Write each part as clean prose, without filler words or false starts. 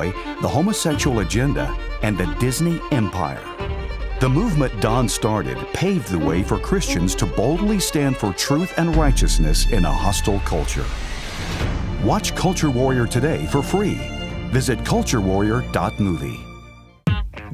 Boy, the homosexual agenda, and the Disney empire. The movement Don started paved the way for Christians to boldly stand for truth and righteousness in a hostile culture. Watch Culture Warrior today for free. Visit culturewarrior.movie.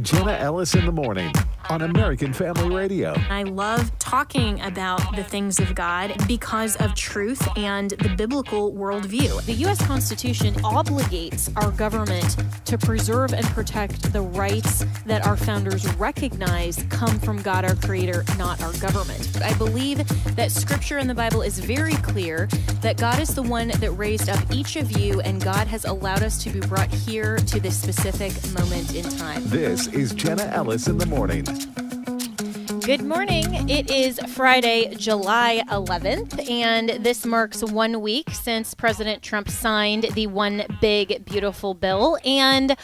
Jenna Ellis in the morning on American Family Radio. I love talking about the things of God because of truth and the biblical worldview. The U.S. Constitution obligates our government to preserve and protect the rights that our founders recognize come from God, our Creator, not our government. I believe that Scripture in the Bible is very clear that God is the one that raised up each of you, and God has allowed us to be brought here to this specific moment in time. This is Jenna Ellis in the morning. Good morning. It is Friday, July 11th, and this marks 1 week since President Trump signed the One Big Beautiful Bill. And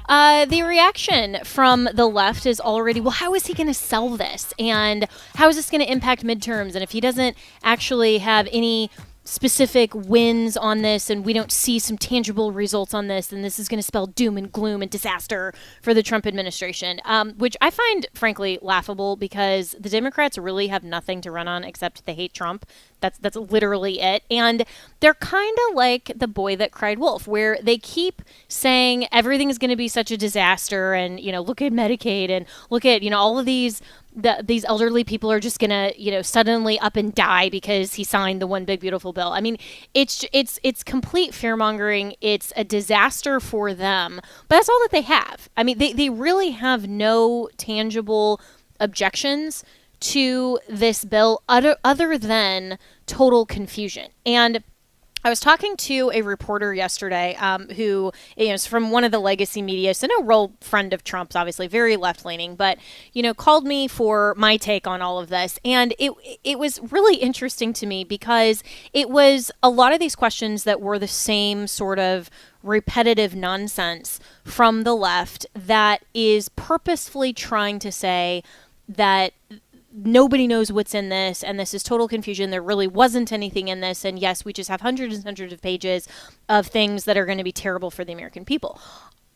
the reaction from the left is already, well, how is he going to sell this? And how is this going to impact midterms? And if he doesn't actually have any specific wins on this and we don't see some tangible results on this, and this is going to spell doom and gloom and disaster for the Trump administration, which I find frankly laughable because the Democrats really have nothing to run on except they hate Trump. That's literally it. And they're kind of like the boy that cried wolf, where they keep saying everything's going to be such a disaster, and look at Medicaid and look at all of these elderly people are just gonna, suddenly up and die because he signed the One Big Beautiful Bill. I mean, it's complete fear mongering. It's a disaster for them, but that's all that they have. I mean, they really have no tangible objections to this bill other than total confusion. And I was talking to a reporter yesterday who is from one of the legacy media, so no real friend of Trump's, obviously, very left-leaning, but, called me for my take on all of this. And it was really interesting to me because it was a lot of these questions that were the same sort of repetitive nonsense from the left that is purposefully trying to say that nobody knows what's in this, and this is total confusion. There really wasn't anything in this, and yes, we just have hundreds and hundreds of pages of things that are going to be terrible for the American people.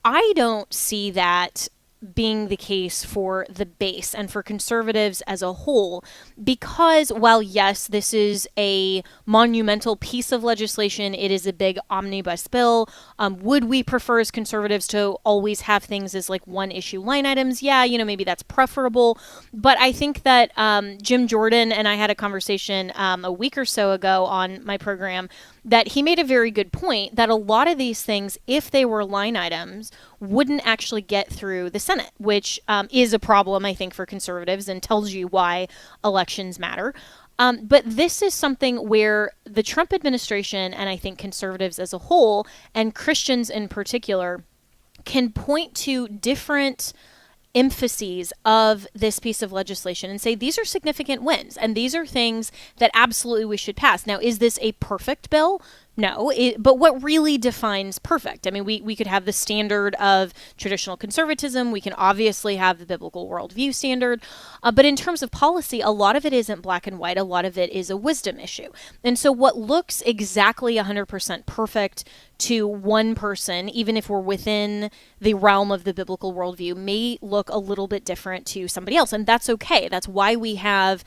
I don't see that being the case for the base and for conservatives as a whole, because while yes, this is a monumental piece of legislation, it is a big omnibus bill. Would we prefer as conservatives to always have things as like one issue line items? Yeah, maybe that's preferable. But I think that Jim Jordan and I had a conversation a week or so ago on my program that he made a very good point that a lot of these things, if they were line items, wouldn't actually get through the Senate, which is a problem, I think, for conservatives and tells you why elections matter. But this is something where the Trump administration, and I think conservatives as a whole, and Christians in particular, can point to different emphases of this piece of legislation and say these are significant wins and these are things that absolutely we should pass. Now, is this a perfect bill? No, but what really defines perfect? I mean, we could have the standard of traditional conservatism. We can obviously have the biblical worldview standard. But in terms of policy, a lot of it isn't black and white. A lot of it is a wisdom issue. And so what looks exactly 100% perfect to one person, even if we're within the realm of the biblical worldview, may look a little bit different to somebody else. And that's okay. That's why we have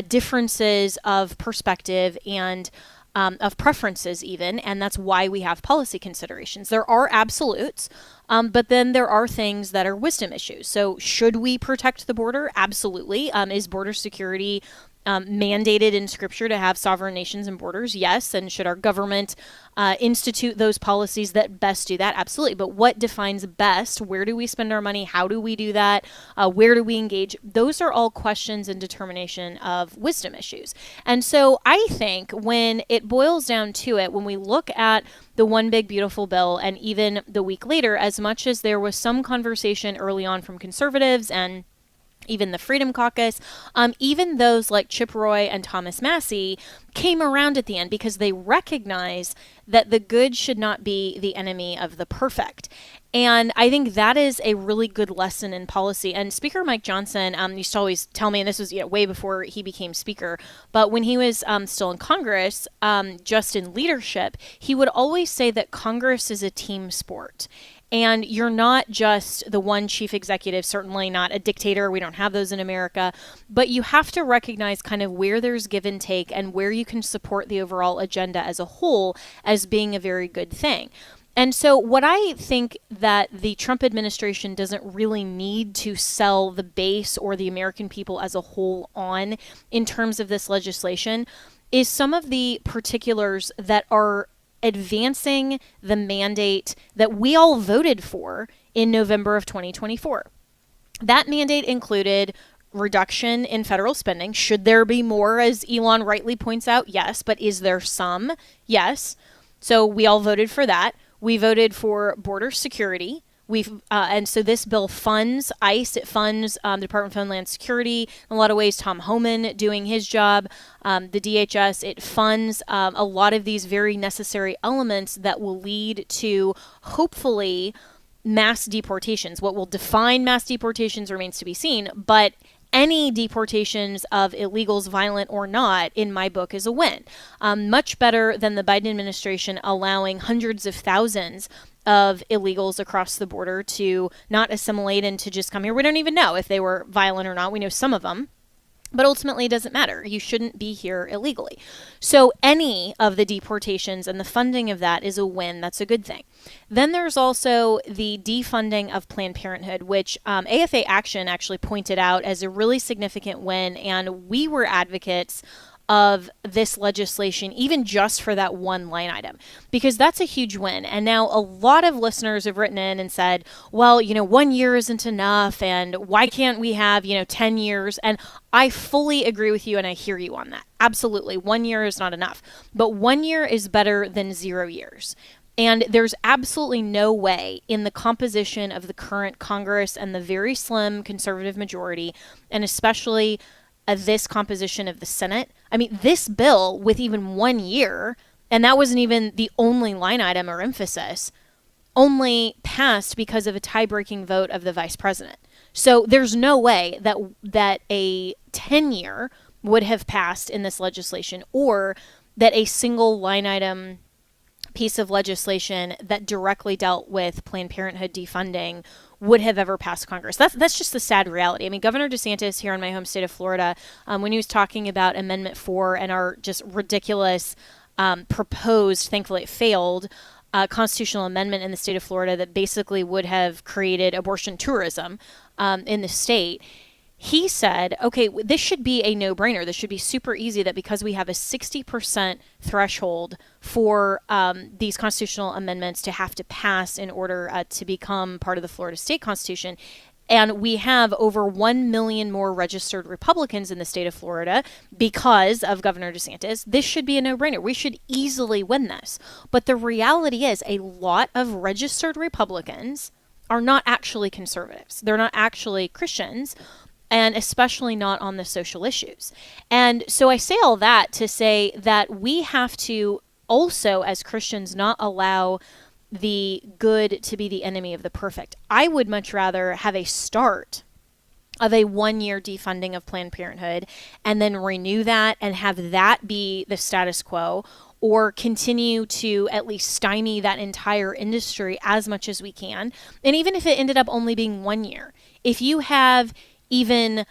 differences of perspective and of preferences even, and that's why we have policy considerations. There are absolutes, but then there are things that are wisdom issues. So should we protect the border? Absolutely. Is border security mandated in Scripture to have sovereign nations and borders? Yes. And should our government institute those policies that best do that? Absolutely. But what defines best? Where do we spend our money? How do we do that? Where do we engage? Those are all questions and determination of wisdom issues. And so I think when it boils down to it, when we look at the One Big Beautiful Bill, and even the week later, as much as there was some conversation early on from conservatives and even the Freedom Caucus, even those like Chip Roy and Thomas Massie came around at the end because they recognize that the good should not be the enemy of the perfect. And I think that is a really good lesson in policy. And Speaker Mike Johnson used to always tell me, and this was way before he became speaker, but when he was still in Congress, just in leadership, he would always say that Congress is a team sport. And you're not just the one chief executive, certainly not a dictator. We don't have those in America. But you have to recognize kind of where there's give and take and where you can support the overall agenda as a whole as being a very good thing. And so what I think that the Trump administration doesn't really need to sell the base or the American people as a whole on in terms of this legislation is some of the particulars that are advancing the mandate that we all voted for in November of 2024. That mandate included reduction in federal spending. Should there be more, as Elon rightly points out? Yes. But is there some? Yes. So we all voted for that. We voted for border security. And so this bill funds ICE. It funds the Department of Homeland Security. In a lot of ways, Tom Homan doing his job, the DHS. It funds a lot of these very necessary elements that will lead to, hopefully, mass deportations. What will define mass deportations remains to be seen, but any deportations of illegals, violent or not, in my book is a win. Much better than the Biden administration allowing hundreds of thousands of illegals across the border to not assimilate and to just come here. We don't even know if they were violent or not. We know some of them. But ultimately, it doesn't matter. You shouldn't be here illegally. So any of the deportations and the funding of that is a win. That's a good thing. Then there's also the defunding of Planned Parenthood, which AFA Action actually pointed out as a really significant win. And we were advocates of this legislation, even just for that one line item, because that's a huge win. And now a lot of listeners have written in and said, well, 1 year isn't enough. And why can't we have, 10 years? And I fully agree with you. And I hear you on that. Absolutely. 1 year is not enough, but 1 year is better than 0 years. And there's absolutely no way in the composition of the current Congress and the very slim conservative majority, and especially this composition of the Senate. I mean, this bill with even 1 year, and that wasn't even the only line item or emphasis, only passed because of a tie-breaking vote of the vice president. So there's no way that a 10-year would have passed in this legislation, or that a single line item piece of legislation that directly dealt with Planned Parenthood defunding would have ever passed Congress. That's just the sad reality. I mean, Governor DeSantis here in my home state of Florida, when he was talking about Amendment 4 and our just ridiculous proposed, thankfully it failed, constitutional amendment in the state of Florida that basically would have created abortion tourism in the state, he said, okay, this should be a no-brainer. This should be super easy, that because we have a 60% threshold for these constitutional amendments to have to pass in order to become part of the Florida state constitution, and we have over 1 million more registered Republicans in the state of Florida because of Governor DeSantis, this should be a no-brainer. We should easily win this. But the reality is a lot of registered Republicans are not actually conservatives. They're not actually Christians, and especially not on the social issues. And so I say all that to say that we have to also, as Christians, not allow the good to be the enemy of the perfect. I would much rather have a start of a 1 year defunding of Planned Parenthood and then renew that and have that be the status quo, or continue to at least stymie that entire industry as much as we can. And even if it ended up only being 1 year, if you have even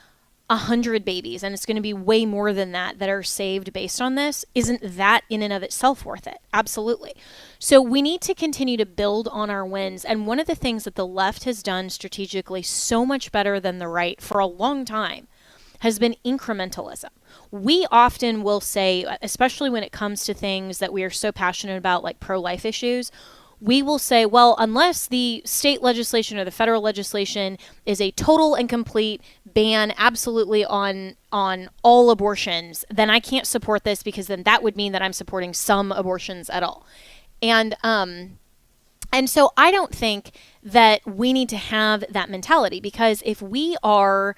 100 babies, and it's going to be way more than that are saved based on this, isn't that in and of itself worth it? Absolutely. So we need to continue to build on our wins. And one of the things that the left has done strategically so much better than the right for a long time has been incrementalism. We often will say, especially when it comes to things that we are so passionate about, like pro-life issues, we will say, well, unless the state legislation or the federal legislation is a total and complete ban absolutely on all abortions, then I can't support this, because then that would mean that I'm supporting some abortions at all. And so I don't think that we need to have that mentality, because if we are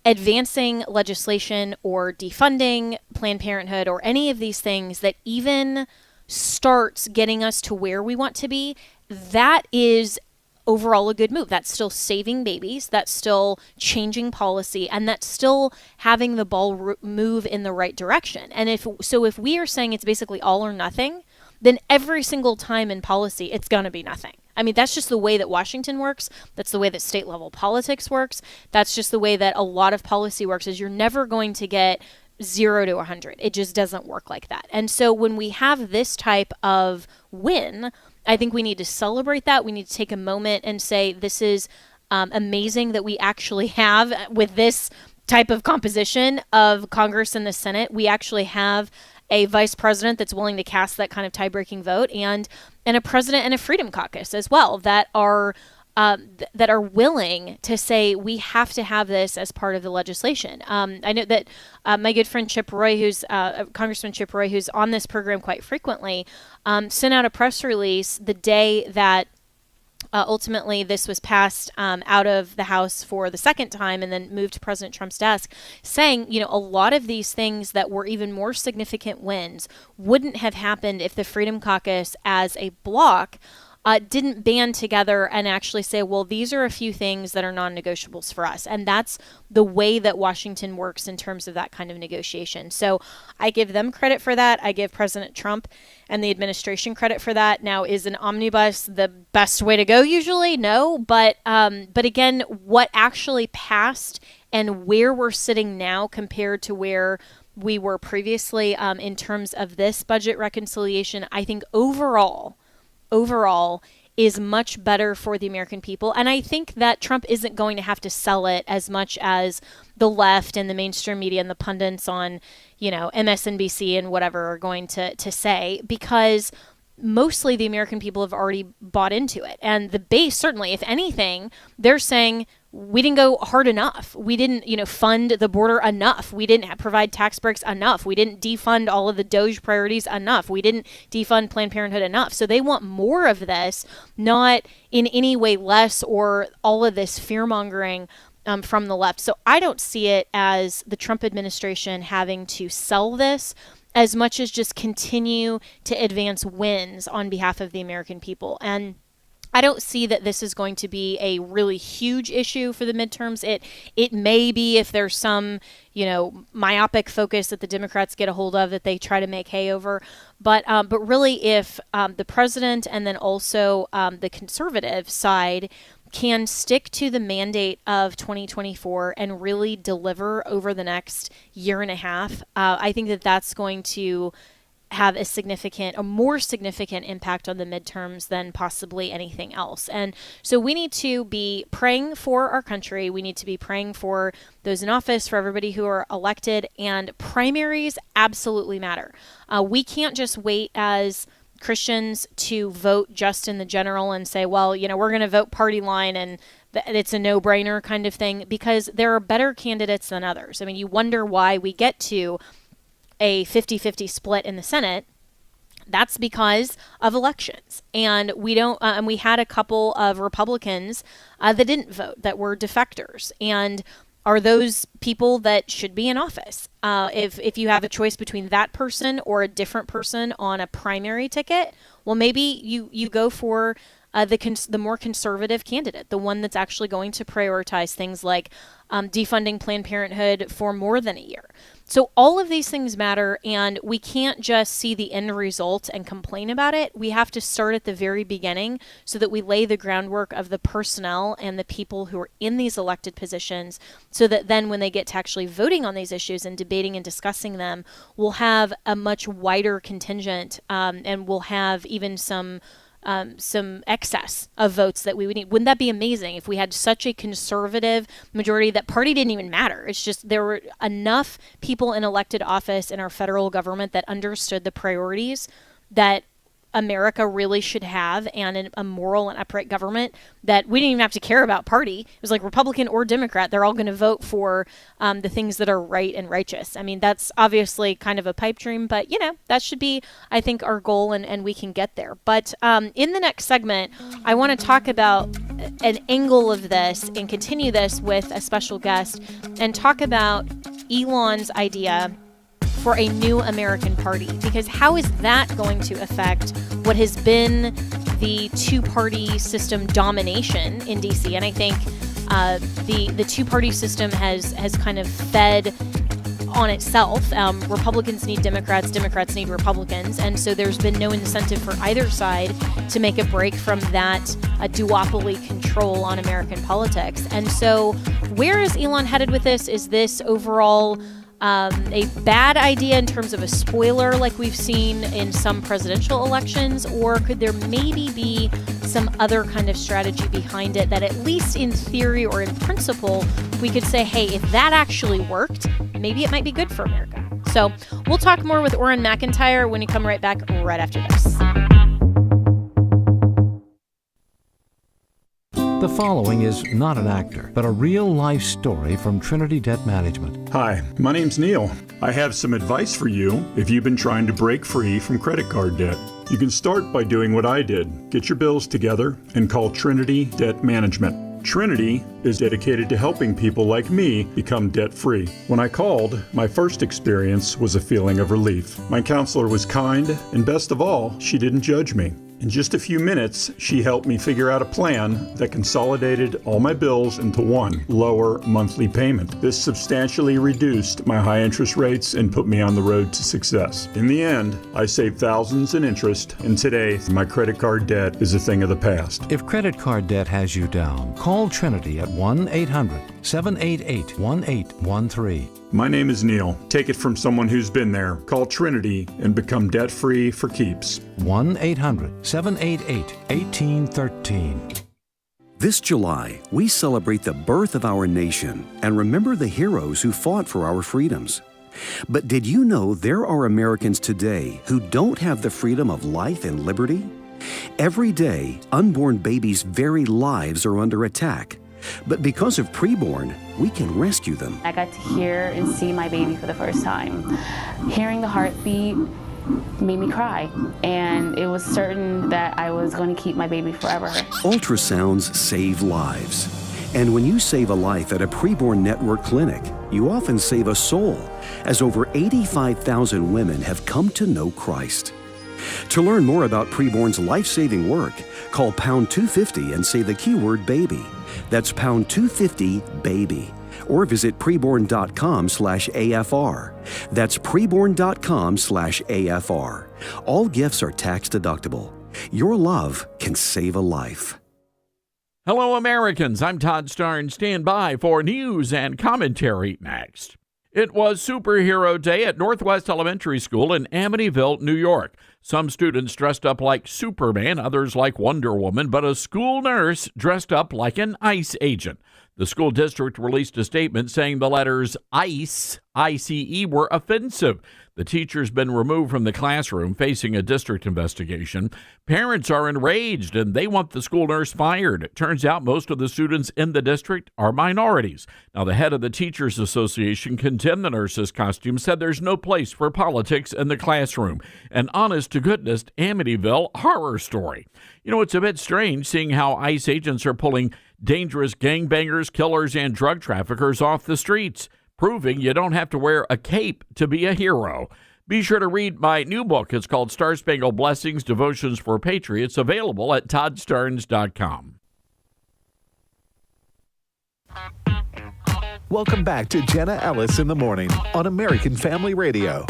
advancing legislation or defunding Planned Parenthood or any of these things that even starts getting us to where we want to be, that is overall a good move. That's still saving babies, that's still changing policy, and that's still having the ball move in the right direction. And if we are saying it's basically all or nothing, then every single time in policy, it's going to be nothing. I mean, that's just the way that Washington works. That's the way that state level politics works. That's just the way that a lot of policy works, is you're never going to get 0 to 100. It just doesn't work like that. And so when we have this type of win, I think we need to celebrate that. We need to take a moment and say, this is amazing that we actually have, with this type of composition of Congress and the Senate, we actually have a vice president that's willing to cast that kind of tie-breaking vote, and a president and a Freedom Caucus as well that are willing to say we have to have this as part of the legislation. I know that my good friend Chip Roy, Congressman Chip Roy, who's on this program quite frequently, sent out a press release the day that ultimately this was passed out of the House for the second time and then moved to President Trump's desk, saying, a lot of these things that were even more significant wins wouldn't have happened if the Freedom Caucus as a bloc didn't band together and actually say, well, these are a few things that are non-negotiables for us. And that's the way that Washington works in terms of that kind of negotiation. So I give them credit for that. I give President Trump and the administration credit for that. Now, is an omnibus the best way to go usually? No. But again, what actually passed and where we're sitting now compared to where we were previously in terms of this budget reconciliation, I think overall is much better for the American people. And I think that Trump isn't going to have to sell it as much as the left and the mainstream media and the pundits on, MSNBC and whatever are going to say, because mostly the American people have already bought into it. And the base, certainly, if anything, they're saying we didn't go hard enough. We didn't, fund the border enough. We didn't provide tax breaks enough. We didn't defund all of the DOJ priorities enough. We didn't defund Planned Parenthood enough. So they want more of this, not in any way less, or all of this fear-mongering from the left. So I don't see it as the Trump administration having to sell this as much as just continue to advance wins on behalf of the American people. And I don't see that this is going to be a really huge issue for the midterms. It may be if there's some, myopic focus that the Democrats get a hold of that they try to make hay over. But really, if the president and then also the conservative side can stick to the mandate of 2024 and really deliver over the next year and a half, I think that that's going to have a more significant impact on the midterms than possibly anything else. And so we need to be praying for our country. We need to be praying for those in office, for everybody who are elected, and primaries absolutely matter. We can't just wait as Christians to vote just in the general and say, well, we're going to vote party line and it's a no-brainer kind of thing, because there are better candidates than others. I mean, you wonder why we get to a 50-50 split in the Senate. That's because of elections. And we don't, and we had a couple of Republicans that didn't vote, that were defectors. And are those people that should be in office? If you have a choice between that person or a different person on a primary ticket, well, maybe you go for the more conservative candidate, the one that's actually going to prioritize things like defunding Planned Parenthood for more than a year. So all of these things matter, and we can't just see the end result and complain about it. We have to start at the very beginning so that we lay the groundwork of the personnel and the people who are in these elected positions, so that then when they get to actually voting on these issues and debating and discussing them, we'll have a much wider contingent, and we'll have even some excess of votes that we would need. Wouldn't that be amazing if we had such a conservative majority that party didn't even matter? It's just there were enough people in elected office in our federal government that understood the priorities that America really should have, and a moral and upright government, that we didn't even have to care about party. It was like Republican or Democrat, they're all going to vote for the things that are right and righteous. I mean, that's obviously kind of a pipe dream, but that should be, I think, our goal, and we can get there. But in the next segment, I want to talk about an angle of this and continue this with a special guest and talk about Elon's idea for a new American party, because how is that going to affect what has been the two-party system domination in DC? And I think the two-party system has kind of fed on itself. Republicans need Democrats, Democrats need Republicans, and so there's been no incentive for either side to make a break from that duopoly control on American politics. And so where is Elon headed with this? Is this overall a bad idea in terms of a spoiler like we've seen in some presidential elections, or could there maybe be some other kind of strategy behind it that at least in theory or in principle we could say, hey, if that actually worked, maybe it might be good for America. So we'll talk more with Orrin McIntyre when we come right back right after this. The following is not an actor, but a real-life story from Trinity Debt Management. Hi, my name's Neil. I have some advice for you if you've been trying to break free from credit card debt. You can start by doing what I did. Get your bills together and call Trinity Debt Management. Trinity is dedicated to helping people like me become debt-free. When I called, my first experience was a feeling of relief. My counselor was kind, and best of all, she didn't judge me. In just a few minutes, she helped me figure out a plan that consolidated all my bills into one lower monthly payment. This substantially reduced my high interest rates and put me on the road to success. In the end, I saved thousands in interest, and today, my credit card debt is a thing of the past. If credit card debt has you down, call Trinity at 1-800-788-1813. My name is Neil. Take it from someone who's been there. Call Trinity and become debt-free for keeps. 1-800-788-1813. This July, we celebrate the birth of our nation and remember the heroes who fought for our freedoms. But did you know there are Americans today who don't have the freedom of life and liberty? Every day, unborn babies' very lives are under attack. But because of preborn, we can rescue them. I got to hear and see my baby for the first time. Hearing the heartbeat made me cry, and it was certain that I was going to keep my baby forever. Ultrasounds save lives. And when you save a life at a preborn network clinic, you often save a soul, as over 85,000 women have come to know Christ. To learn more about preborn's life-saving work, call pound 250 and say the keyword baby. That's pound 250 baby. Or visit preborn.com/AFR. That's preborn.com/AFR. All gifts are tax deductible. Your love can save a life. Hello, Americans. I'm Todd Starnes. Stand by for news and commentary next. It was Superhero Day at Northwest Elementary School in Amityville, New York. Some students dressed up like Superman, others like Wonder Woman, but a school nurse dressed up like an ICE agent. The school district released a statement saying the letters ICE, I-C-E, were offensive. The teacher's been removed from the classroom, facing a district investigation. Parents are enraged, and they want the school nurse fired. It turns out most of the students in the district are minorities. Now, the head of the Teachers Association condemned the nurse's costume, said there's no place for politics in the classroom. An honest-to-goodness Amityville horror story. You know, it's a bit strange seeing how ICE agents are pulling dangerous gangbangers, killers, and drug traffickers off the streets, proving you don't have to wear a cape to be a hero. Be sure to read my new book. It's called Star Spangled Blessings, Devotions for Patriots, available at toddstarnes.com. Welcome back to Jenna Ellis in the Morning on American Family Radio.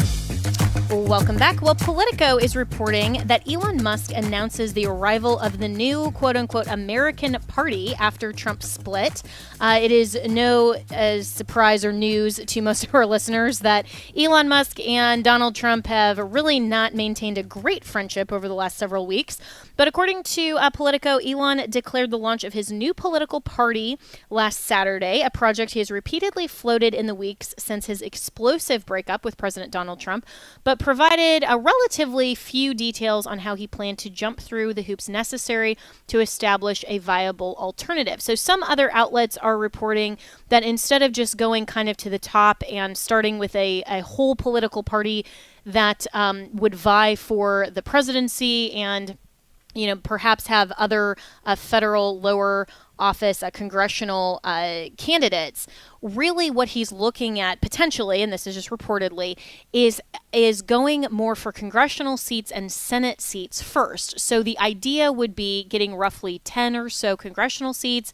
Welcome back. Well, Politico is reporting that Elon Musk announces the arrival of the new quote-unquote American Party after Trump split. It is no surprise or news to most of our listeners that Elon Musk and Donald Trump have really not maintained a great friendship over the last several weeks. But according to Politico, Elon declared the launch of his new political party last Saturday, a project he has repeatedly floated in the weeks since his explosive breakup with President Donald Trump, but provided a relatively few details on how he planned to jump through the hoops necessary to establish a viable alternative. So some other outlets are reporting that instead of just going kind of to the top and starting with a whole political party that would vie for the presidency and perhaps have other federal lower office, congressional candidates. Really what he's looking at potentially, and this is just reportedly, is going more for congressional seats and Senate seats first. So the idea would be getting roughly 10 or so congressional seats,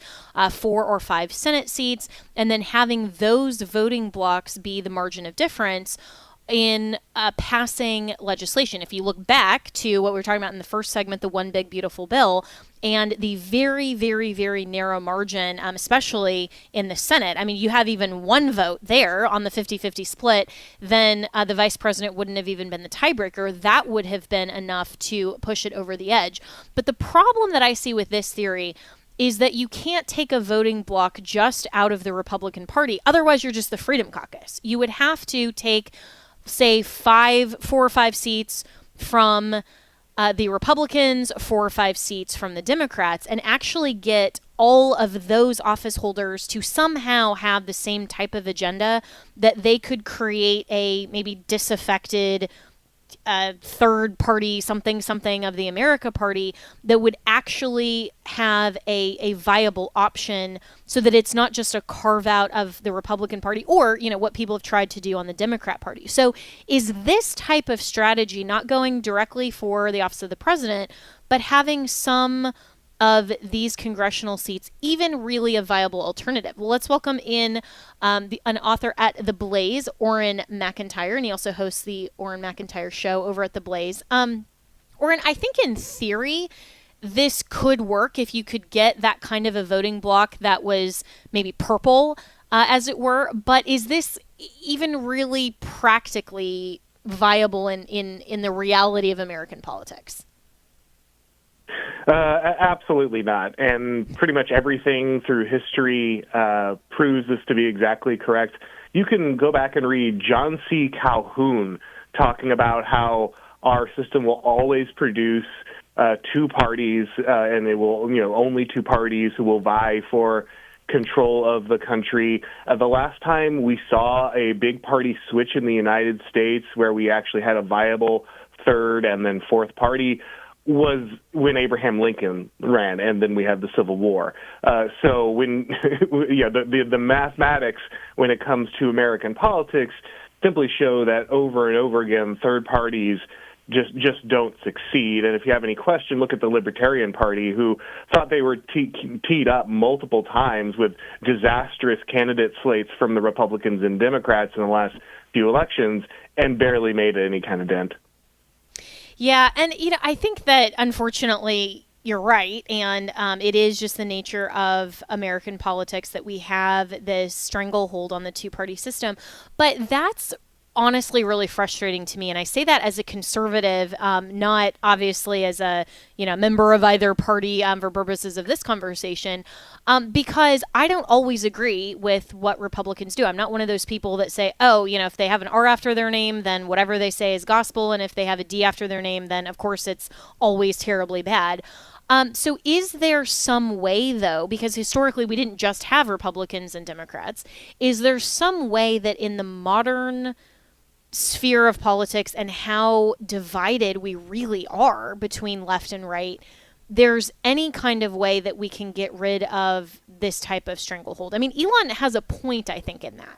4 or 5 Senate seats, and then having those voting blocks be the margin of difference in passing legislation. If you look back to what we were talking about in the first segment, the One Big Beautiful Bill, and the very, very, very narrow margin, especially in the Senate. I mean, you have even one vote there on the 50-50 split, then the vice president wouldn't have even been the tiebreaker. That would have been enough to push it over the edge. But the problem that I see with this theory is that you can't take a voting block just out of the Republican Party. Otherwise, you're just the Freedom Caucus. You would have to take, say, 4 or 5 seats from the Republicans, 4 or 5 seats from the Democrats, and actually get all of those office holders to somehow have the same type of agenda that they could create a maybe disaffected third party, something of the America Party that would actually have a viable option, so that it's not just a carve out of the Republican Party or, what people have tried to do on the Democrat Party. So is this type of strategy, not going directly for the office of the president, but having some of these congressional seats even really a viable alternative? Well, let's welcome in an author at The Blaze, Orrin McIntyre, and he also hosts the Orrin McIntyre Show over at The Blaze. Orrin, I think in theory, this could work if you could get that kind of a voting block that was maybe purple, as it were. But is this even really practically viable in the reality of American politics? Absolutely not. And pretty much everything through history proves this to be exactly correct. You can go back and read John C. Calhoun talking about how our system will always produce 2 parties, and it will, only 2 parties who will vie for control of the country. The last time we saw a big party switch in the United States where we actually had a viable third and then fourth party was when Abraham Lincoln ran, and then we had the Civil War. So when the mathematics when it comes to American politics simply show that over and over again, third parties just don't succeed. And if you have any question, look at the Libertarian Party, who thought they were teed up multiple times with disastrous candidate slates from the Republicans and Democrats in the last few elections and barely made any kind of dent. Yeah, and I think that unfortunately you're right, and it is just the nature of American politics that we have this stranglehold on the 2-party system. But that's honestly really frustrating to me, and I say that as a conservative, not obviously as a member of either party for purposes of this conversation, because I don't always agree with what Republicans do. I'm not one of those people that say, if they have an R after their name, then whatever they say is gospel, and if they have a D after their name, then of course it's always terribly bad. So is there some way, though, because historically we didn't just have Republicans and Democrats, is there some way that in the modern sphere of politics and how divided we really are between left and right, there's any kind of way that we can get rid of this type of stranglehold? I mean, Elon has a point, I think, in that.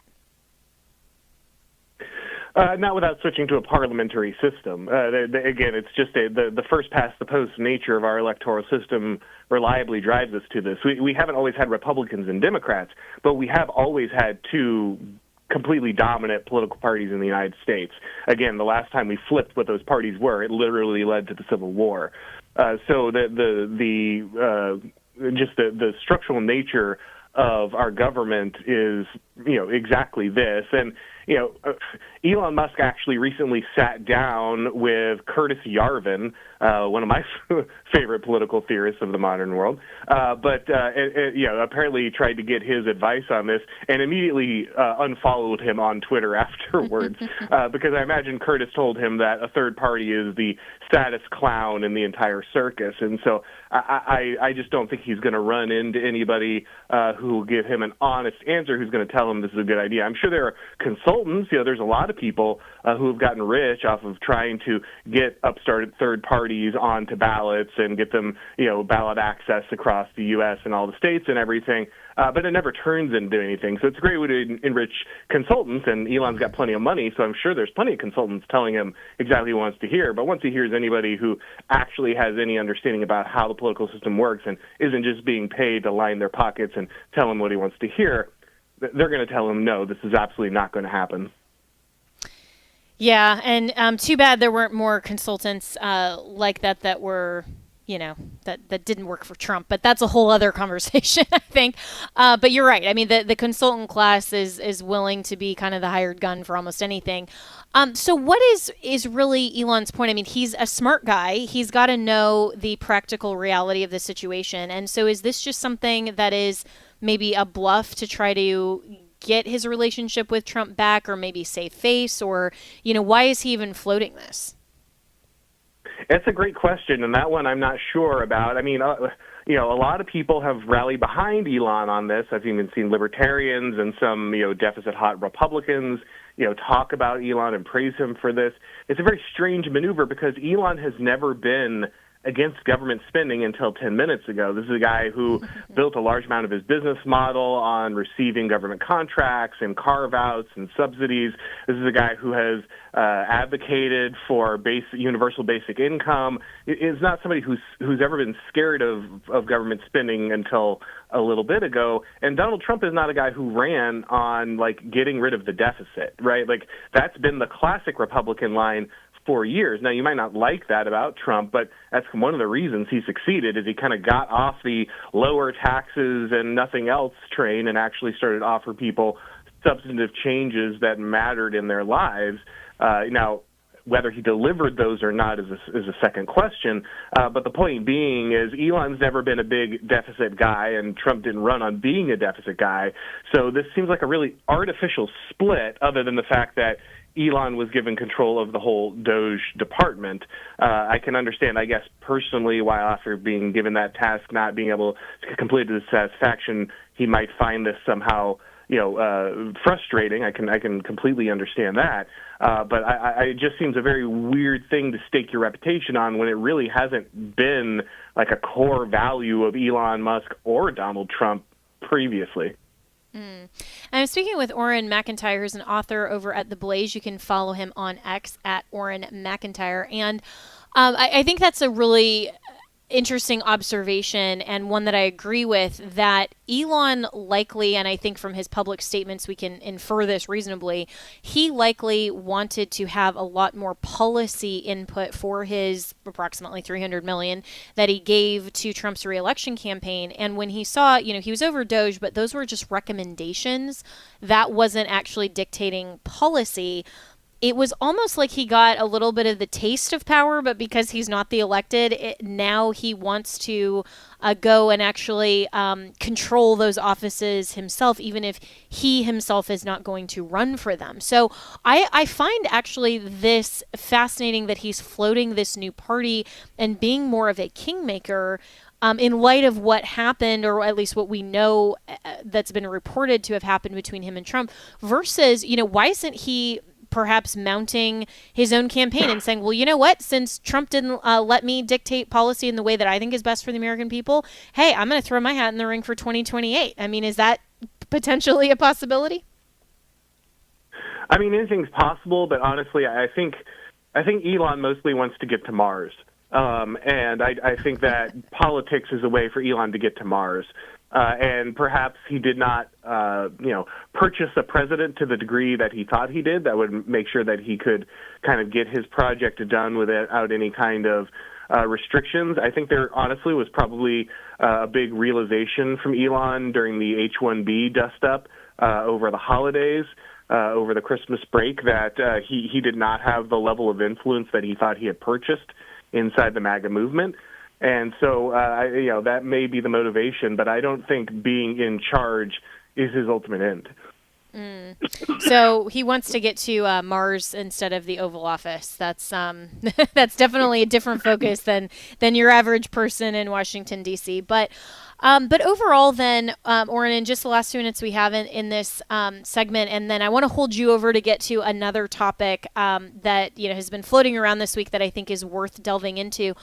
Not without switching to a parliamentary system. Again, it's just the first past the post nature of our electoral system reliably drives us to this. We haven't always had Republicans and Democrats, but we have always had 2 completely dominant political parties in the United States. Again, the last time we flipped what those parties were, it literally led to the Civil War. So the structural nature of our government is, exactly this. And, Elon Musk actually recently sat down with Curtis Yarvin, one of my favorite political theorists of the modern world, but apparently tried to get his advice on this and immediately unfollowed him on Twitter afterwards, because I imagine Curtis told him that a third party is the saddest clown in the entire circus. And so I just don't think he's going to run into anybody who will give him an honest answer, who's going to tell tell him this is a good idea. I'm sure there are consultants. There's a lot of people who have gotten rich off of trying to get upstart third parties onto ballots and get them, ballot access across the U.S. and all the states and everything. But it never turns into anything. So it's a great way to enrich consultants, and Elon's got plenty of money, so I'm sure there's plenty of consultants telling him exactly what he wants to hear. But once he hears anybody who actually has any understanding about how the political system works and isn't just being paid to line their pockets and tell him what he wants to hear, they're going to tell him, no, this is absolutely not going to happen. Yeah, and too bad there weren't more consultants like that were, that didn't work for Trump. But that's a whole other conversation, I think. But you're right. I mean, the consultant class is willing to be kind of the hired gun for almost anything. So what is really Elon's point? I mean, he's a smart guy. He's got to know the practical reality of the situation. And so is this just something that is maybe a bluff to try to get his relationship with Trump back, or maybe save face, or, why is he even floating this? It's a great question, and that one I'm not sure about. I mean, a lot of people have rallied behind Elon on this. I've even seen libertarians and some, deficit-hot Republicans, talk about Elon and praise him for this. It's a very strange maneuver because Elon has never been against government spending until 10 minutes ago. This is a guy who built a large amount of his business model on receiving government contracts and carve-outs and subsidies. This is a guy who has advocated for universal basic income. It's not somebody who's ever been scared of government spending until a little bit ago. And Donald Trump is not a guy who ran on, getting rid of the deficit, right? That's been the classic Republican line for years. Now, you might not like that about Trump, but that's one of the reasons he succeeded, is he kind of got off the lower taxes and nothing else train and actually started to offer people substantive changes that mattered in their lives. Now, whether he delivered those or not is a second question. But the point being is Elon's never been a big deficit guy, and Trump didn't run on being a deficit guy. So this seems like a really artificial split, other than the fact that Elon was given control of the whole Doge department. I can understand, I guess, personally, why after being given that task, not being able to complete it to his satisfaction, he might find this somehow, frustrating. I can completely understand that. But it just seems a very weird thing to stake your reputation on when it really hasn't been like a core value of Elon Musk or Donald Trump previously. And I'm speaking with Orrin McIntyre, who's an author over at The Blaze. You can follow him on X at Orrin McIntyre. And I think that's a really interesting observation, and one that I agree with, that Elon likely, and I think from his public statements we can infer this reasonably, he likely wanted to have a lot more policy input for his approximately $300 million that he gave to Trump's reelection campaign. And when he saw, he was over Doge, but those were just recommendations. That wasn't actually dictating policy. It was almost like he got a little bit of the taste of power, but because he's not the elected, now he wants to go and actually control those offices himself, even if he himself is not going to run for them. So I find actually this fascinating, that he's floating this new party and being more of a kingmaker in light of what happened, or at least what we know that's been reported to have happened between him and Trump, versus, why isn't he perhaps mounting his own campaign and saying, well, you know what, since Trump didn't let me dictate policy in the way that I think is best for the American people, hey, I'm going to throw my hat in the ring for 2028. I mean, is that potentially a possibility? I mean, anything's possible, but honestly, I think Elon mostly wants to get to Mars. And I think that politics is a way for Elon to get to Mars. And perhaps he did not, purchase a president to the degree that he thought he did. That would make sure that he could kind of get his project done without any kind of restrictions. I think there honestly was probably a big realization from Elon during the H-1B dust-up over the holidays, over the Christmas break, that he did not have the level of influence that he thought he had purchased inside the MAGA movement. And so, that may be the motivation, but I don't think being in charge is his ultimate end. So he wants to get to Mars instead of the Oval Office. That's that's definitely a different focus than your average person in Washington, D.C. But But overall, then, Oren, in just the last 2 minutes we have in this segment, and then I want to hold you over to get to another topic that has been floating around this week that I think is worth delving into.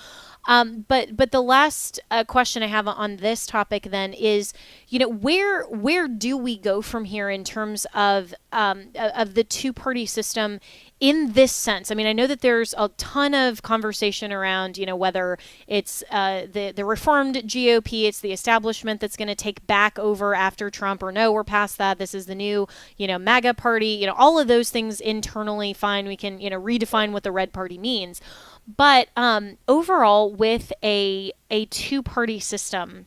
But the last question I have on this topic then is, where do we go from here in terms of the two-party system in this sense? I mean, I know that there's a ton of conversation around, whether it's the reformed GOP, it's the establishment that's going to take back over after Trump, or no, we're past that. This is the new, MAGA party. All of those things internally, fine. We can, redefine what the red party means. But overall, with a two-party system,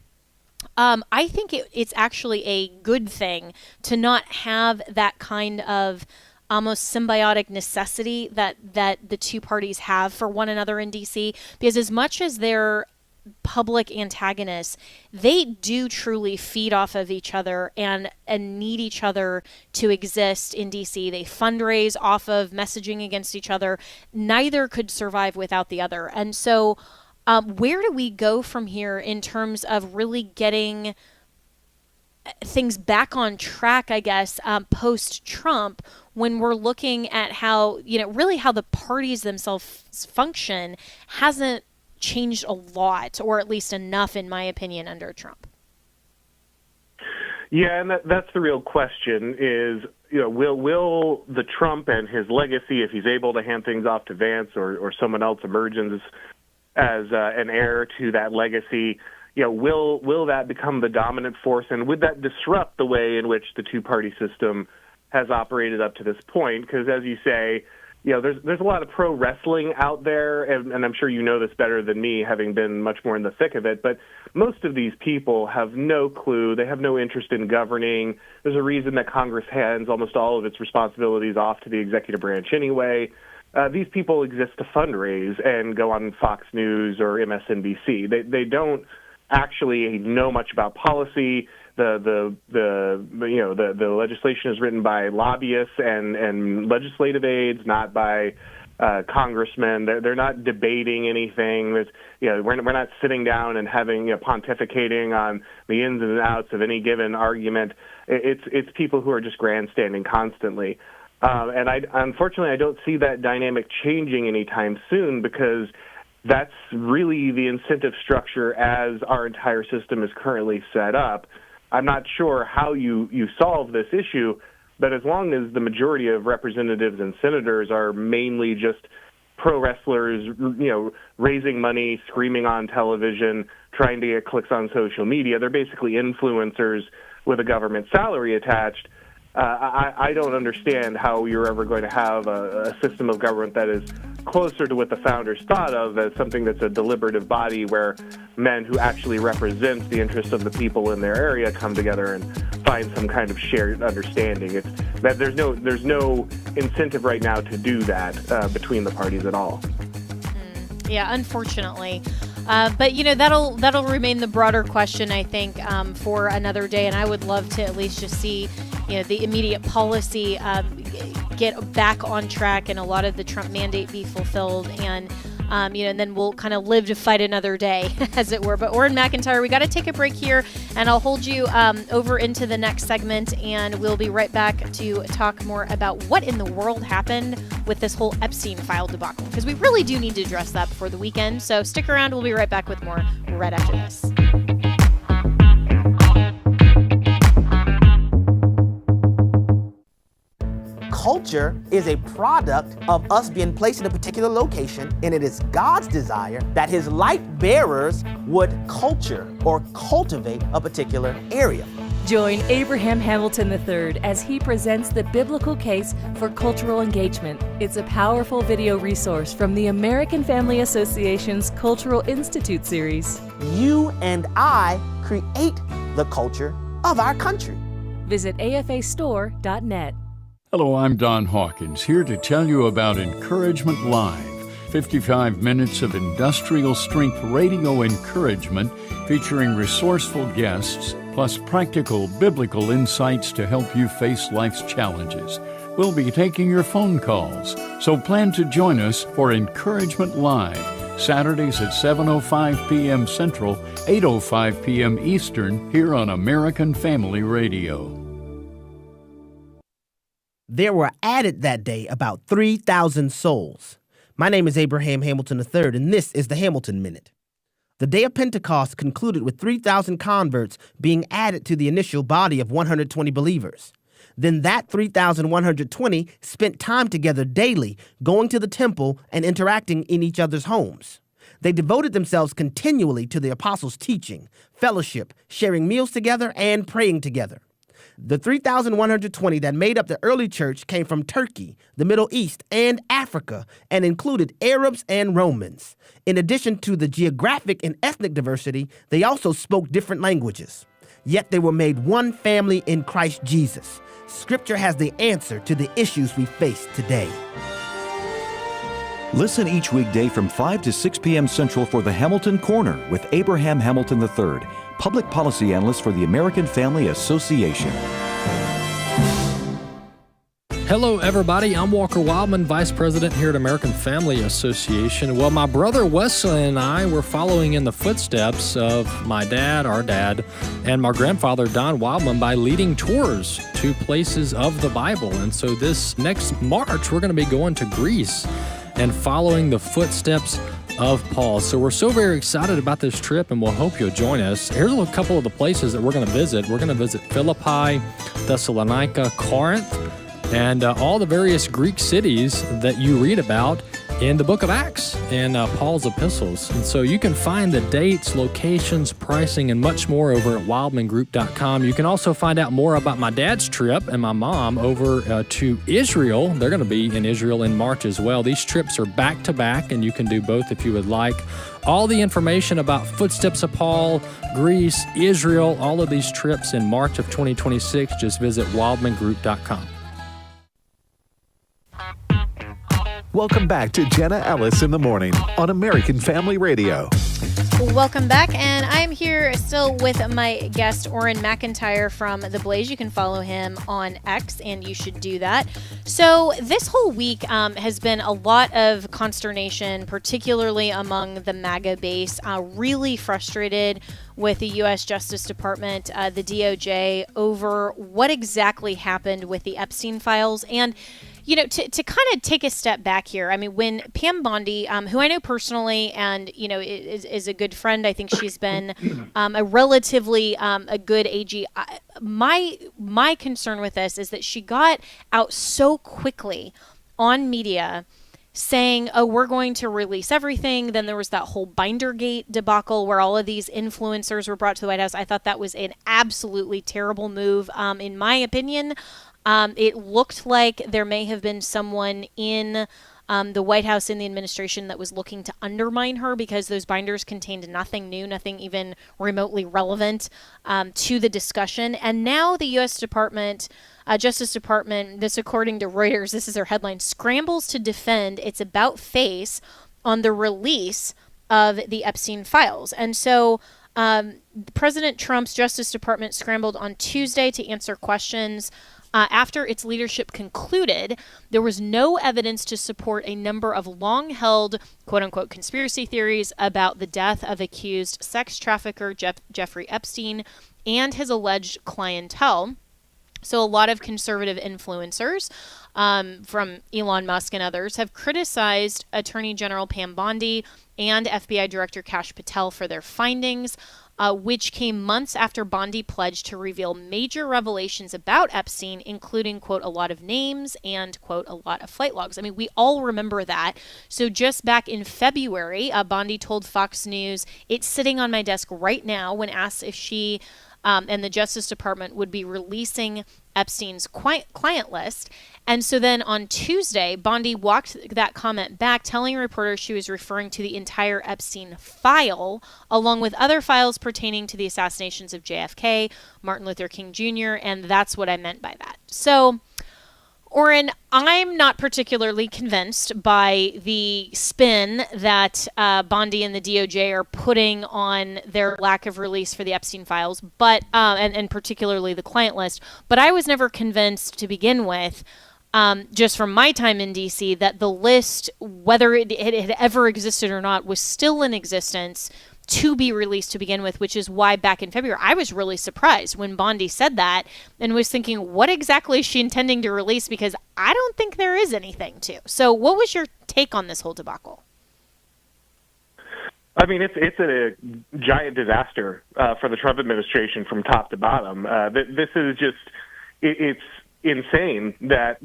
I think it's actually a good thing to not have that kind of almost symbiotic necessity that the two parties have for one another in DC, because as much as they're public antagonists, they do truly feed off of each other and need each other to exist in DC. They fundraise off of messaging against each other. Neither could survive without the other. And so where do we go from here in terms of really getting things back on track, I guess, post-Trump, when we're looking at how, really how the parties themselves function hasn't changed a lot, or at least enough, in my opinion, under Trump? Yeah, and that's the real question is, will the Trump and his legacy, if he's able to hand things off to Vance or someone else emerges as an heir to that legacy, will that become the dominant force, and would that disrupt the way in which the two-party system has operated up to this point? Because as you say, there's a lot of pro wrestling out there, and I'm sure you know this better than me, having been much more in the thick of it, but most of these people have no clue. They have no interest in governing. There's a reason that Congress hands almost all of its responsibilities off to the executive branch anyway. These people exist to fundraise and go on Fox News or MSNBC. They don't actually know much about policy. The legislation is written by lobbyists and legislative aides, not by congressmen. They're not debating anything. We're not sitting down and having pontificating on the ins and outs of any given argument. It's people who are just grandstanding constantly. And unfortunately, I don't see that dynamic changing anytime soon, because that's really the incentive structure as our entire system is currently set up. I'm not sure how you solve this issue, but as long as the majority of representatives and senators are mainly just pro wrestlers, raising money, screaming on television, trying to get clicks on social media, they're basically influencers with a government salary attached. I don't understand how you're ever going to have a system of government that is closer to what the founders thought of as something that's a deliberative body where men who actually represent the interests of the people in their area come together and find some kind of shared understanding. It's that there's no incentive right now to do that between the parties at all. Yeah, unfortunately. But that'll remain the broader question, I think, for another day. And I would love to at least just see, the immediate policy get back on track and a lot of the Trump mandate be fulfilled. And and then we'll kind of live to fight another day, as it were. But Oren McIntyre, we got to take a break here, and I'll hold you over into the next segment, and we'll be right back to talk more about what in the world happened with this whole Epstein file debacle, because we really do need to address that before the weekend. So stick around. We'll be right back with more right after this. Culture is a product of us being placed in a particular location, and it is God's desire that his light bearers would culture or cultivate a particular area. Join Abraham Hamilton III as he presents the biblical case for cultural engagement. It's a powerful video resource from the American Family Association's Cultural Institute series. You and I create the culture of our country. Visit afastore.net. Hello, I'm Don Hawkins, here to tell you about Encouragement Live, 55 minutes of industrial-strength radio encouragement featuring resourceful guests, plus practical biblical insights to help you face life's challenges. We'll be taking your phone calls, so plan to join us for Encouragement Live, Saturdays at 7:05 p.m. Central, 8:05 p.m. Eastern, here on American Family Radio. There were added that day about 3,000 souls. My name is Abraham Hamilton III, and this is the Hamilton Minute. The day of Pentecost concluded with 3,000 converts being added to the initial body of 120 believers. Then that 3,120 spent time together daily, going to the temple and interacting in each other's homes. They devoted themselves continually to the apostles' teaching, fellowship, sharing meals together, and praying together. The 3,120 that made up the early church came from Turkey, the Middle East, and Africa, and included Arabs and Romans. In addition to the geographic and ethnic diversity, they also spoke different languages. Yet they were made one family in Christ Jesus. Scripture has the answer to the issues we face today. Listen each weekday from 5 to 6 p.m. Central for the Hamilton Corner with Abraham Hamilton III, Public Policy Analyst for the American Family Association. Hello, everybody. I'm Walker Wildman, Vice President here at American Family Association. Well, my brother Wesley and I were following in the footsteps of my dad, our dad, and my grandfather, Don Wildman, by leading tours to places of the Bible. And so this next March, we're going to be going to Greece and following the footsteps of Paul. So we're so very excited about this trip, and we'll hope you'll join us. Here's a couple of the places that we're going to visit. We're going to visit Philippi, Thessalonica, Corinth, and all the various Greek cities that you read about in the book of Acts and Paul's epistles. And so you can find the dates, locations, pricing, and much more over at wildmangroup.com. You can also find out more about my dad's trip and my mom over to Israel. They're going to be in Israel in March as well. These trips are back-to-back, and you can do both if you would like. All the information about Footsteps of Paul, Greece, Israel, all of these trips in March of 2026, just visit wildmangroup.com. Welcome back to Jenna Ellis in the Morning on American Family Radio. Welcome back, and I'm here still with my guest, Orrin McIntyre from The Blaze. You can follow him on X, and you should do that. So this whole week has been a lot of consternation, particularly among the MAGA base, really frustrated with the U.S. Justice Department, the DOJ, over what exactly happened with the Epstein files. And you know, to kind of take a step back here, I mean, when Pam Bondi, who I know personally and, you know, is a good friend, I think she's been a relatively a good AG. My concern with this is that she got out so quickly on media saying, oh, we're going to release everything. Then there was that whole Bindergate debacle where all of these influencers were brought to the White House. I thought that was an absolutely terrible move, in my opinion. It looked like there may have been someone in the White House, in the administration, that was looking to undermine her because those binders contained nothing new, nothing even remotely relevant to the discussion. And now the U.S. Justice Department, this according to Reuters, this is their headline, scrambles to defend its about-face on the release of the Epstein files. And so President Trump's Justice Department scrambled on Tuesday to answer questions after its leadership concluded there was no evidence to support a number of long-held, quote-unquote, conspiracy theories about the death of accused sex trafficker Jeffrey Epstein and his alleged clientele. So a lot of conservative influencers from Elon Musk and others have criticized Attorney General Pam Bondi and FBI Director Kash Patel for their findings, which came months after Bondi pledged to reveal major revelations about Epstein, including, quote, a lot of names and, quote, a lot of flight logs. I mean, we all remember that. So just back in February, Bondi told Fox News, it's sitting on my desk right now, when asked if she and the Justice Department would be releasing Epstein's client list. And so then on Tuesday, Bondi walked that comment back, telling reporters she was referring to the entire Epstein file, along with other files pertaining to the assassinations of JFK, Martin Luther King Jr., and that's what I meant by that. So, Orrin, I'm not particularly convinced by the spin that Bondi and the DOJ are putting on their lack of release for the Epstein files, but and particularly the client list. But I was never convinced to begin with just from my time in D.C., that the list, whether it had ever existed or not, was still in existence to be released to begin with, which is why back in February, I was really surprised when Bondi said that and was thinking, what exactly is she intending to release? Because I don't think there is anything to. So what was your take on this whole debacle? I mean, it's a giant disaster for the Trump administration from top to bottom. This is just, it's insane that,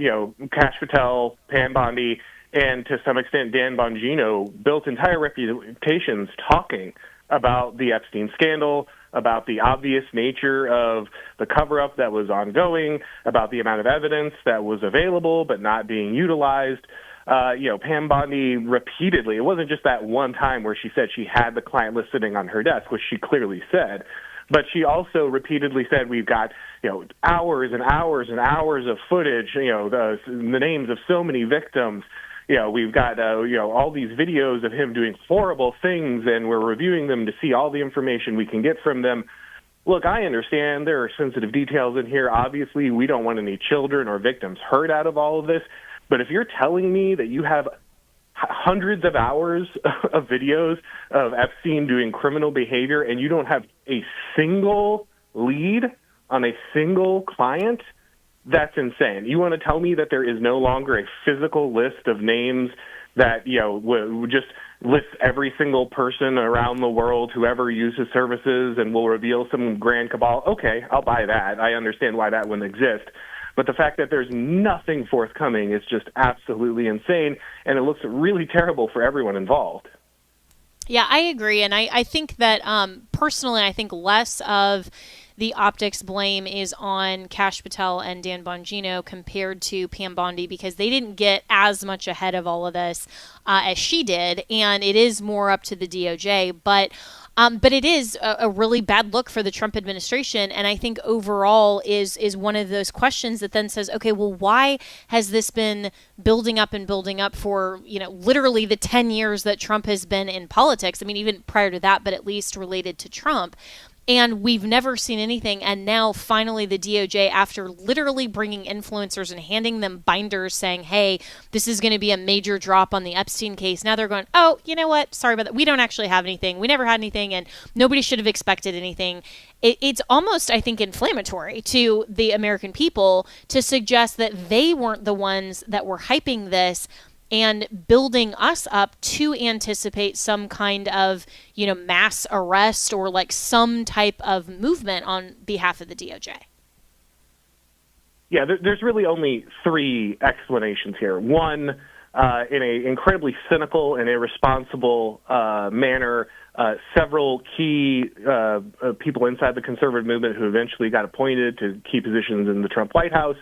Kash Patel, Pam Bondi, and to some extent Dan Bongino built entire reputations talking about the Epstein scandal, about the obvious nature of the cover-up that was ongoing, about the amount of evidence that was available but not being utilized. Pam Bondi repeatedly, it wasn't just that one time where she said she had the client list sitting on her desk, which she clearly said, but she also repeatedly said we've got, hours and hours and hours of footage, the names of so many victims. We've got, all these videos of him doing horrible things, and we're reviewing them to see all the information we can get from them. Look, I understand there are sensitive details in here. Obviously, we don't want any children or victims hurt out of all of this. But if you're telling me that you have hundreds of hours of videos of Epstein doing criminal behavior and you don't have a single lead on a single client, that's insane. You want to tell me that there is no longer a physical list of names that, would just list every single person around the world who ever uses services and will reveal some grand cabal? Okay, I'll buy that. I understand why that wouldn't exist. But the fact that there's nothing forthcoming is just absolutely insane, and it looks really terrible for everyone involved. Yeah, I agree. And I think that personally, I think less of the optics blame is on Kash Patel and Dan Bongino compared to Pam Bondi, because they didn't get as much ahead of all of this as she did. And it is more up to the DOJ. But it is a really bad look for the Trump administration. And I think overall is one of those questions that then says, okay, well, why has this been building up for, literally the 10 years that Trump has been in politics? I mean, even prior to that, but at least related to Trump. And we've never seen anything. And now finally the DOJ, after literally bringing influencers and handing them binders saying, hey, this is going to be a major drop on the Epstein case. Now they're going, oh, you know what? Sorry about that. We don't actually have anything. We never had anything. And nobody should have expected anything. It's almost, I think, inflammatory to the American people to suggest that they weren't the ones that were hyping this and building us up to anticipate some kind of, mass arrest or like some type of movement on behalf of the DOJ. Yeah, there's really only three explanations here. One, in an incredibly cynical and irresponsible manner, several key people inside the conservative movement who eventually got appointed to key positions in the Trump White House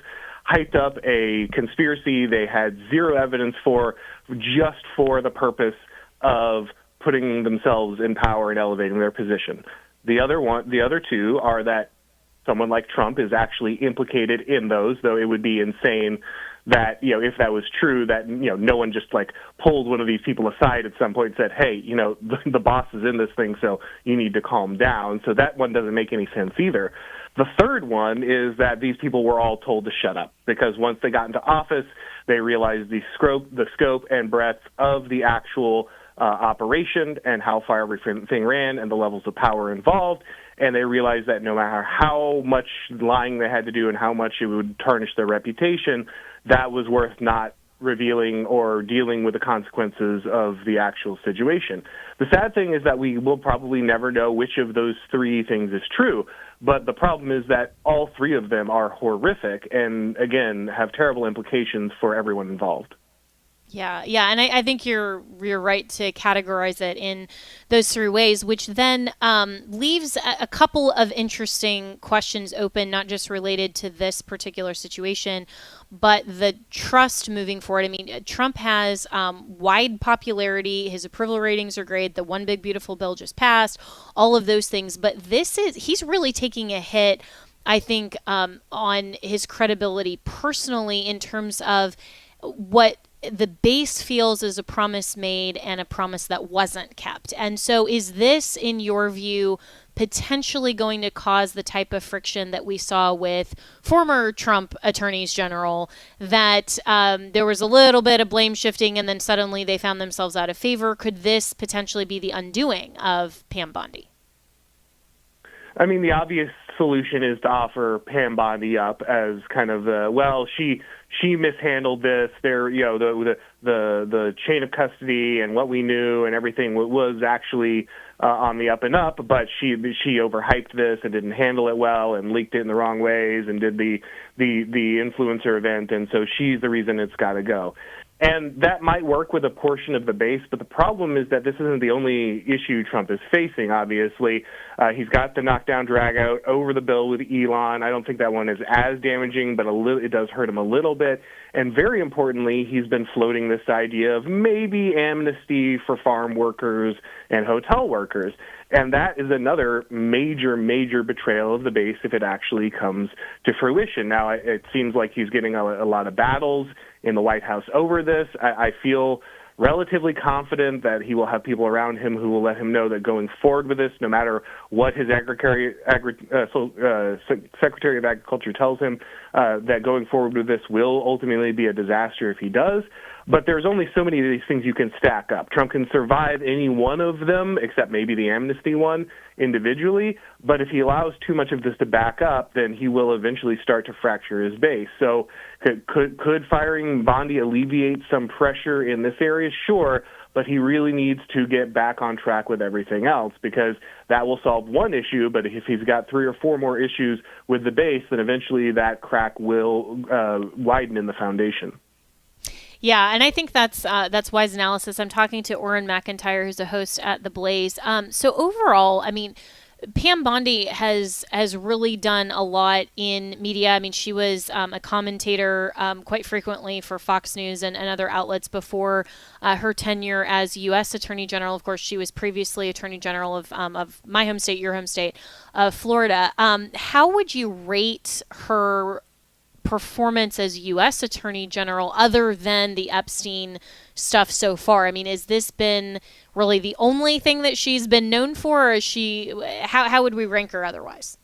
hyped up a conspiracy they had zero evidence for, just for the purpose of putting themselves in power and elevating their position. The other two are that someone like Trump is actually implicated in those, though it would be insane that, if that was true, that, no one just pulled one of these people aside at some point and said, hey, the boss is in this thing, so you need to calm down. So that one doesn't make any sense either. The third one is that these people were all told to shut up because once they got into office, they realized the scope and breadth of the actual operation and how far everything ran and the levels of power involved. And they realized that no matter how much lying they had to do and how much it would tarnish their reputation, that was worth not revealing or dealing with the consequences of the actual situation. The sad thing is that we will probably never know which of those three things is true, but the problem is that all three of them are horrific and, again, have terrible implications for everyone involved. Yeah, and I think you're right to categorize it in those three ways, which then leaves a couple of interesting questions open, not just related to this particular situation, but the trust moving forward. I mean, Trump has wide popularity. His approval ratings are great. The One Big Beautiful Bill just passed, all of those things. But he's really taking a hit, I think, on his credibility personally in terms of what the base feels is a promise made and a promise that wasn't kept. And so is this, in your view, potentially going to cause the type of friction that we saw with former Trump attorneys general, that there was a little bit of blame shifting and then suddenly they found themselves out of favor? Could this potentially be the undoing of Pam Bondi? I mean, the obvious solution is to offer Pam Bondi up as kind of she mishandled this. There, the chain of custody and what we knew and everything was actually on the up and up, but she overhyped this and didn't handle it well and leaked it in the wrong ways and did the influencer event, and so she's the reason it's got to go. And that might work with a portion of the base, but the problem is that this isn't the only issue Trump is facing, obviously. He's got the knockdown drag-out over the bill with Elon. I don't think that one is as damaging, but it does hurt him a little bit. And very importantly, he's been floating this idea of maybe amnesty for farm workers and hotel workers. And that is another major, major betrayal of the base if it actually comes to fruition. Now, it seems like he's getting a lot of battles in the White House over this. I feel relatively confident that he will have people around him who will let him know that going forward with this, no matter what his Secretary of Agriculture tells him, that going forward with this will ultimately be a disaster if he does. But there's only so many of these things you can stack up. Trump can survive any one of them, except maybe the amnesty one individually. But if he allows too much of this to back up, then he will eventually start to fracture his base. So could firing Bondi alleviate some pressure in this area? Sure, but he really needs to get back on track with everything else, because that will solve one issue. But if he's got 3 or 4 more issues with the base, then eventually that crack will widen in the foundation. Yeah, and I think that's wise analysis. I'm talking to Orrin McIntyre, who's a host at The Blaze. So overall, I mean, Pam Bondi has really done a lot in media. I mean, she was a commentator quite frequently for Fox News and other outlets before her tenure as U.S. Attorney General. Of course, she was previously Attorney General of my home state, your home state, of Florida. How would you rate her performance as U.S. Attorney General, other than the Epstein stuff so far? I mean, has this been really the only thing that she's been known for, or is she? How would we rank her otherwise?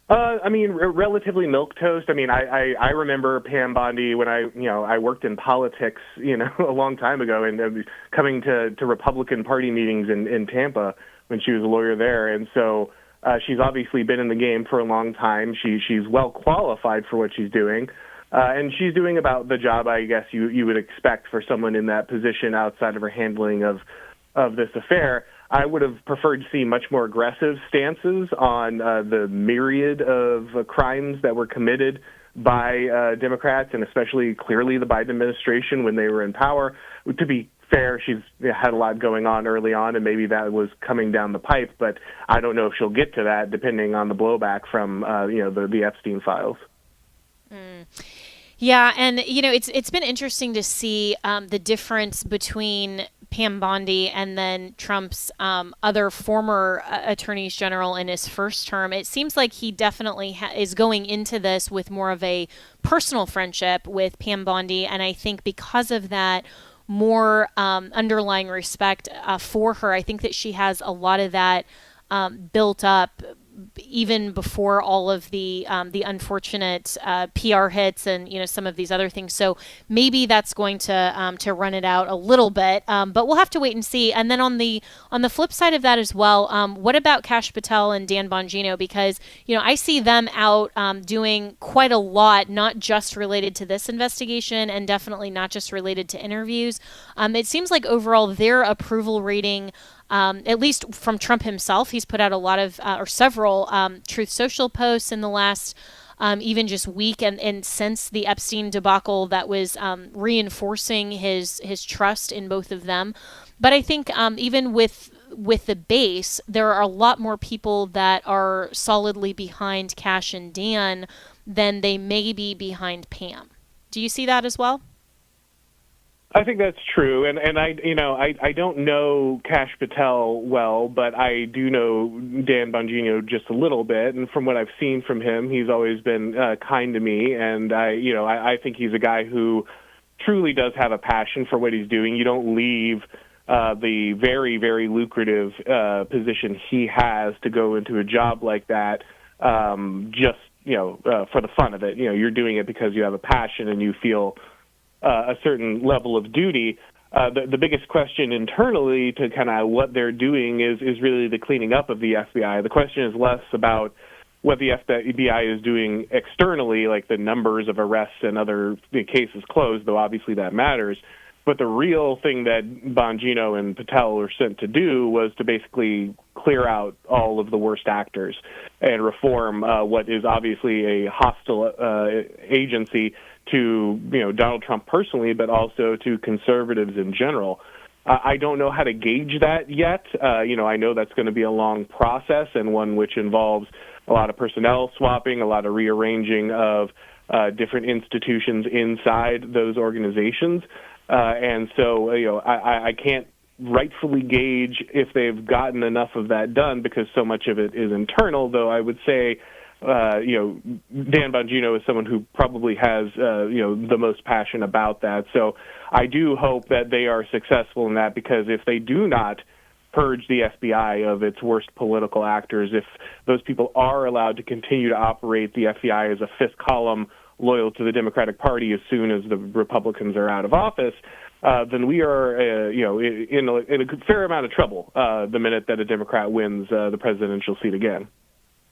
I mean, relatively milquetoast. I mean, I remember Pam Bondi when I worked in politics, a long time ago, and coming to Republican Party meetings in Tampa when she was a lawyer there, and so. She's obviously been in the game for a long time. She's well qualified for what she's doing, and she's doing about the job I guess you would expect for someone in that position outside of her handling of this affair. I would have preferred to see much more aggressive stances on the myriad of crimes that were committed by Democrats, and especially clearly the Biden administration when they were in power. To be fair, she's had a lot going on early on, and maybe that was coming down the pipe, but I don't know if she'll get to that depending on the blowback from the Epstein files. Yeah, and it's been interesting to see the difference between Pam Bondi and then Trump's other former attorneys general in his first term. It seems like he definitely is going into this with more of a personal friendship with Pam Bondi, and I think because of that, more underlying respect for her. I think that she has a lot of that built up even before all of the unfortunate PR hits and some of these other things. So maybe that's going to run it out a little bit, but we'll have to wait and see. And then on the flip side of that as well, what about Kash Patel and Dan Bongino? Because I see them out doing quite a lot, not just related to this investigation, and definitely not just related to interviews. It seems like overall their approval rating, at least from Trump himself, he's put out a lot of or several Truth Social posts in the last even just week and since the Epstein debacle that was reinforcing his trust in both of them. But I think even with the base, there are a lot more people that are solidly behind Kash and Dan than they may be behind Pam. Do you see that as well? I think that's true, and I don't know Kash Patel well, but I do know Dan Bongino just a little bit, and from what I've seen from him, he's always been kind to me, and I think he's a guy who truly does have a passion for what he's doing. You don't leave the very, very lucrative position he has to go into a job like that just, for the fun of it. You're doing it because you have a passion and you feel a certain level of duty. The biggest question internally to kind of what they're doing is really the cleaning up of the FBI. The question is less about what the FBI is doing externally, like the numbers of arrests and other cases closed, though obviously that matters. But the real thing that Bongino and Patel were sent to do was to basically clear out all of the worst actors and reform what is obviously a hostile agency to Donald Trump personally, but also to conservatives in general. I don't know how to gauge that yet. I know that's going to be a long process and one which involves a lot of personnel swapping, a lot of rearranging of different institutions inside those organizations. And so, I can't rightfully gauge if they've gotten enough of that done because so much of it is internal, though I would say, Dan Bongino is someone who probably has, the most passion about that. So I do hope that they are successful in that, because if they do not purge the FBI of its worst political actors, if those people are allowed to continue to operate the FBI as a fifth column loyal to the Democratic Party as soon as the Republicans are out of office, then we are, in a fair amount of trouble the minute that a Democrat wins the presidential seat again.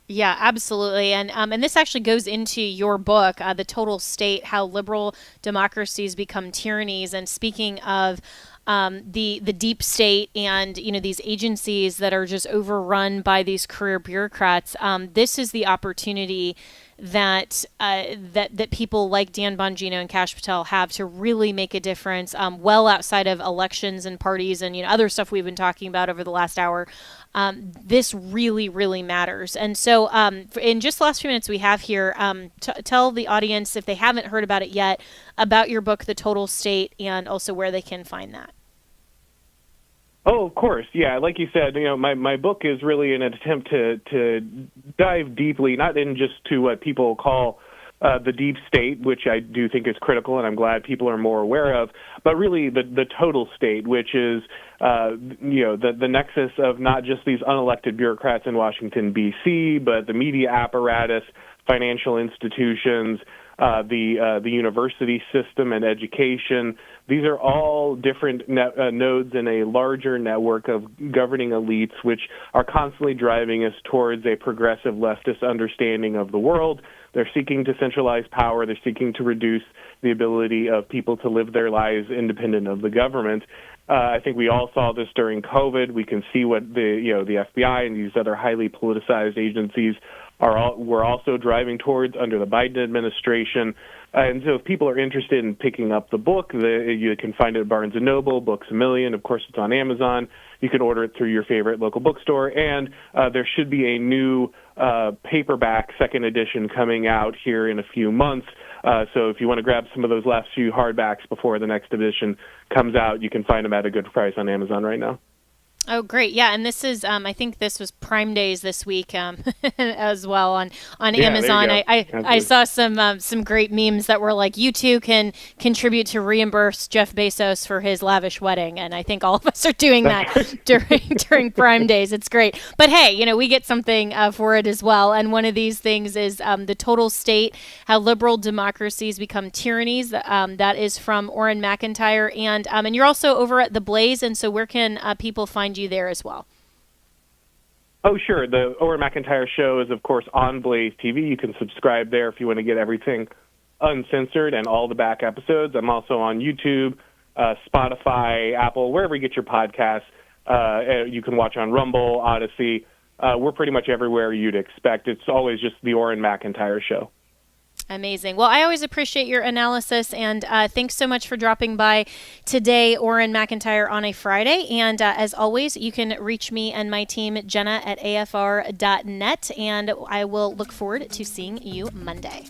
Yeah, absolutely. And this actually goes into your book, The Total State, How Liberal Democracies Become Tyrannies. And speaking of the deep state and, these agencies that are just overrun by these career bureaucrats, this is the opportunity that people like Dan Bongino and Kash Patel have to really make a difference, well outside of elections and parties and other stuff we've been talking about over the last hour. This really, really matters. And so in just the last few minutes we have here, tell the audience, if they haven't heard about it yet, about your book, The Total State, and also where they can find that. Oh, of course. Yeah, like you said, my book is really an attempt to dive deeply, not in just to what people call the deep state, which I do think is critical, and I'm glad people are more aware of, but really the total state, which is the nexus of not just these unelected bureaucrats in Washington, D.C., but the media apparatus, financial institutions, the university system and education. These are all different nodes in a larger network of governing elites which are constantly driving us towards a progressive leftist understanding of the world. They're seeking to centralize power. They're seeking to reduce the ability of people to live their lives independent of the government. I think we all saw this during COVID. We can see what the FBI and these other highly politicized agencies were also driving towards under the Biden administration. And so if people are interested in picking up the book, you can find it at Barnes & Noble, Books A Million. Of course, it's on Amazon. You can order it through your favorite local bookstore. And there should be a new paperback second edition coming out here in a few months. So if you want to grab some of those last few hardbacks before the next edition comes out, you can find them at a good price on Amazon right now. Oh, great. Yeah, and this is, I think this was Prime Days this week as well on Amazon. I saw some great memes that were like, you too can contribute to reimburse Jeff Bezos for his lavish wedding. And I think all of us are doing that during Prime Days. It's great. But hey, we get something for it as well. And one of these things is The Total State, How Liberal Democracies Become Tyrannies. That is from Orrin McIntyre. And you're also over at The Blaze. And so where can people find you there as well? Oh, sure. The Orrin McIntyre Show is, of course, on Blaze TV. You can subscribe there if you want to get everything uncensored and all the back episodes. I'm also on YouTube, Spotify, Apple, wherever you get your podcasts. You can watch on Rumble, Odyssey. We're pretty much everywhere you'd expect. It's always just the Orrin McIntyre Show. Amazing. Well, I always appreciate your analysis, and thanks so much for dropping by today, Orrin McIntyre, on a Friday. And as always, you can reach me and my team, Jenna, at afr.net, and I will look forward to seeing you Monday.